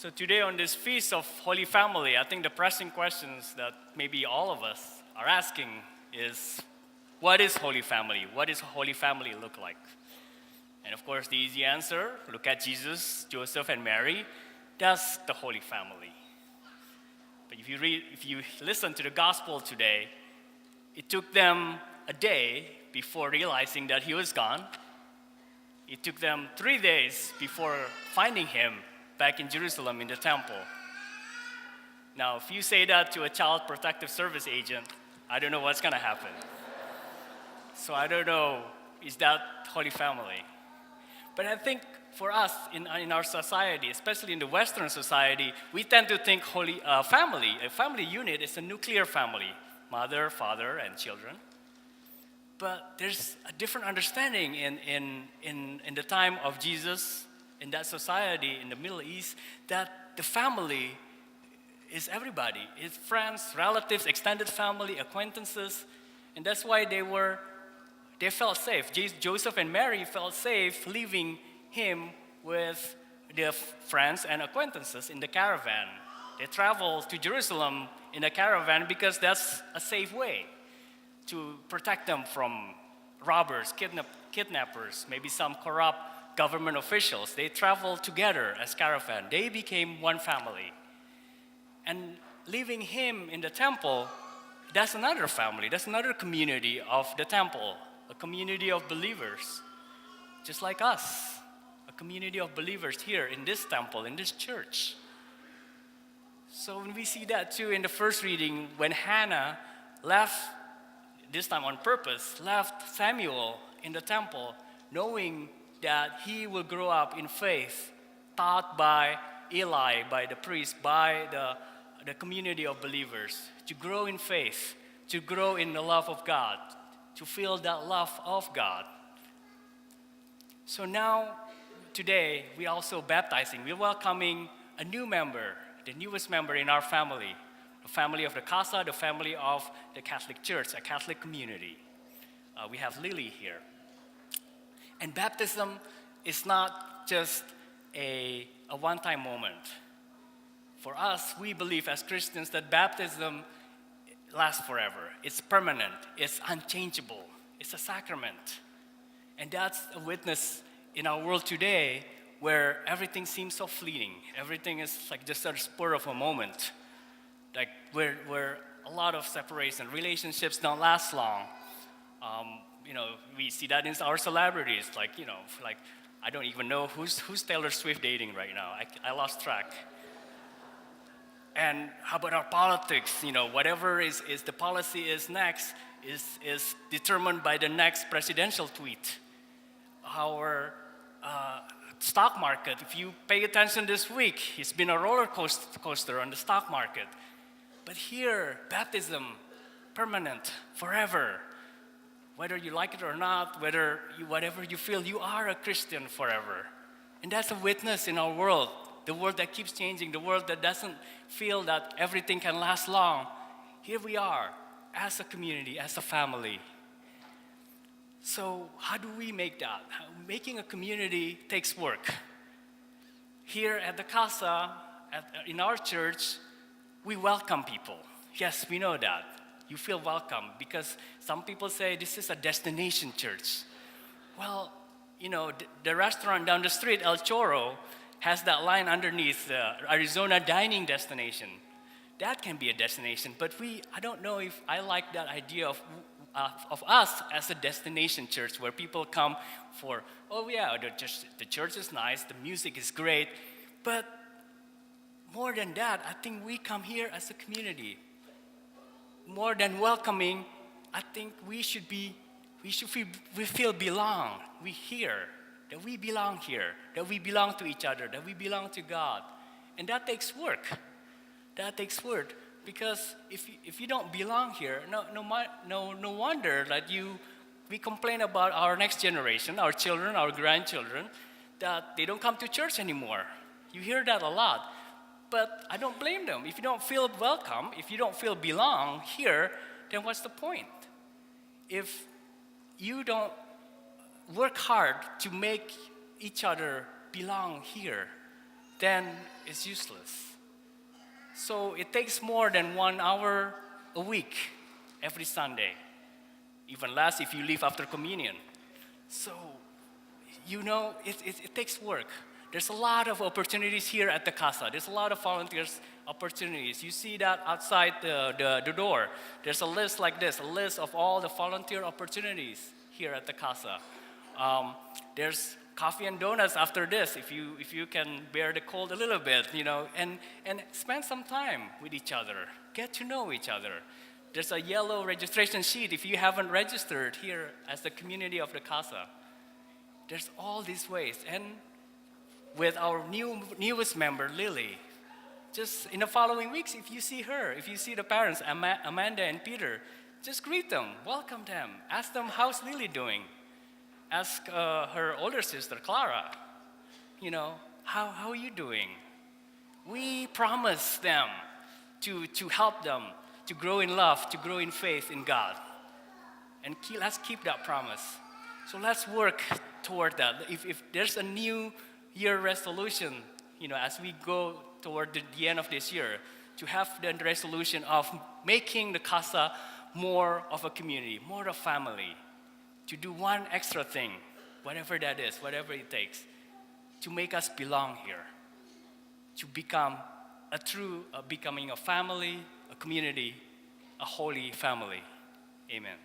So today on this Feast of Holy Family, I think the pressing questions that maybe all of us are asking is, what is Holy Family? What does Holy Family look like? And of course, the easy answer, look at Jesus, Joseph, and Mary. That's the Holy Family. But if you listen to the gospel today, it took them a day before realizing that he was gone. It took them 3 days before finding him back in Jerusalem in the temple. Now, if you say that to a child protective service agent, I don't know what's going to happen. So I don't know, is that Holy Family? But I think for us in our society, especially in the Western society, we tend to think a family unit is a nuclear family, mother, father, and children. But there's a different understanding in the time of Jesus, in that society in the Middle East, that the family is everybody. It's friends, relatives, extended family, acquaintances. And that's why they felt safe. Joseph and Mary felt safe leaving him with their friends and acquaintances in the caravan. They traveled to Jerusalem in a caravan because that's a safe way to protect them from robbers, kidnappers, maybe some corrupt government officials. They traveled together as caravan. They became one family. And leaving him in the temple, that's another family. That's another community of the temple, a community of believers, just like us, a community of believers here in this temple, in this church. So when we see that too in the first reading, when Hannah left, this time on purpose, left Samuel in the temple, knowing that he will grow up in faith, taught by Eli, by the priest, by the community of believers, to grow in faith, to grow in the love of God, to feel that love of God. So now, today, we're also baptizing. We're welcoming a new member, the newest member in our family, the family of the Casa, the family of the Catholic Church, a Catholic community. We have Lily here. And baptism is not just a one-time moment. For us, we believe as Christians that baptism lasts forever. It's permanent. It's unchangeable. It's a sacrament. And that's a witness in our world today where everything seems so fleeting. Everything is like just a spur of a moment. Like where a lot of separation, relationships don't last long. We see that in our celebrities. Like I don't even know who's Taylor Swift dating right now. I lost track. And how about our politics? Whatever is the policy is next is determined by the next presidential tweet. Our stock market, if you pay attention this week, it's been a roller coaster on the stock market. But here, baptism, permanent, forever. Whether you like it or not, whatever you feel, you are a Christian forever. And that's a witness in our world, the world that keeps changing, the world that doesn't feel that everything can last long. Here we are, as a community, as a family. So how do we make that? Making a community takes work. Here at the Casa, in our church, we welcome people. Yes, we know that. You feel welcome because some people say this is a destination church. Well, the restaurant down the street, El Choro, has that line underneath, Arizona dining destination. That can be a destination, but I don't know if I like that idea of us as a destination church where people come for, the church is nice, the music is great, but more than that, I think we come here as a community. More than welcoming, I think we feel belong. We hear that we belong here, that we belong to each other, that we belong to God. And that takes work. That takes work. Because if you don't belong here, no wonder that we complain about our next generation, our children, our grandchildren, that they don't come to church anymore. You hear that a lot. But I don't blame them. If you don't feel welcome, if you don't feel belong here, then what's the point? If you don't work hard to make each other belong here, then it's useless. So it takes more than 1 hour a week, every Sunday. Even less if you leave after communion. So, it takes work. There's a lot of opportunities here at the Casa. There's a lot of volunteers opportunities. You see that outside the door. There's a list like this, a list of all the volunteer opportunities here at the Casa. There's coffee and donuts after this, if you can bear the cold a little bit, and spend some time with each other. Get to know each other. There's a yellow registration sheet if you haven't registered here as the community of the Casa. There's all these ways. And with our newest member, Lily, just in the following weeks, if you see her, if you see the parents, Amanda and Peter, just greet them, welcome them, ask them, how's Lily doing? Ask her older sister, Clara, how are you doing? We promise them to help them to grow in love, to grow in faith in God. And let's keep that promise. So let's work toward that. If there's a new year resolution, as we go toward the end of this year, to have the resolution of making the Casa more of a community, more of a family, to do one extra thing, whatever that is, whatever it takes, to make us belong here, to become becoming a family, a community, a holy family. Amen.